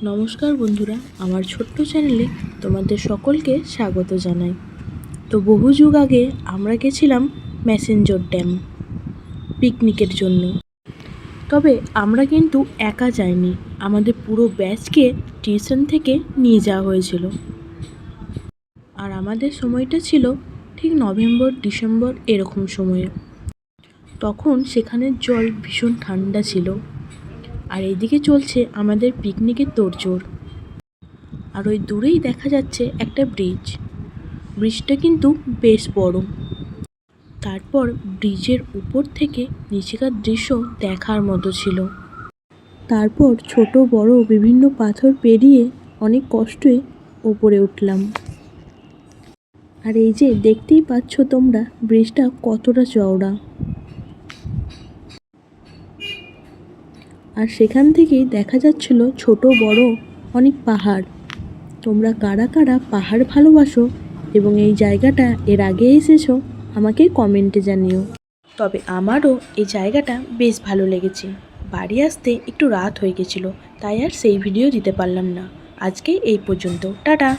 নমস্কার বন্ধুরা, আমার ছোট্ট চ্যানেলে তোমাদের সকলকে স্বাগত জানাই। তো বহু যুগ আগে আমরা গেছিলাম ম্যাসেঞ্জর ড্যাম পিকনিকের জন্য। তবে আমরা কিন্তু একা যাইনি, আমাদের পুরো ব্যাচকে টিউশন থেকে নিয়ে যাওয়া হয়েছিল। আর আমাদের সময়টা ছিল ঠিক নভেম্বর ডিসেম্বর এরকম সময়ে। তখন সেখানের জল ভীষণ ঠান্ডা ছিল, আর এইদিকে চলছে আমাদের পিকনিকের তোড়জোড়। আর ওই দূরেই দেখা যাচ্ছে একটা ব্রিজটা কিন্তু বেশ বড়। তারপর ব্রিজের উপর থেকে নিচেকার দৃশ্য দেখার মতো ছিল। তারপর ছোট বড় বিভিন্ন পাথর পেরিয়ে অনেক কষ্টে ওপরে উঠলাম। আর এই যে দেখতেই পাচ্ছ তোমরা, ব্রিজটা কতটা চওড়া। আর সেখান থেকেই দেখা যাচ্ছিল ছোট বড় অনেক পাহাড়। তোমরা কারা কারা পাহাড় ভালোবাসো এবং এই জায়গাটা এর আগে এসেছো আমাকে কমেন্টে জানিও। তবে আমারও এই জায়গাটা বেশ ভালো লেগেছে। বাড়ি আসতে একটু রাত হয়ে গেছিলো, তাই আর সেই ভিডিও দিতে পারলাম না। আজকে এই পর্যন্ত, টাটা।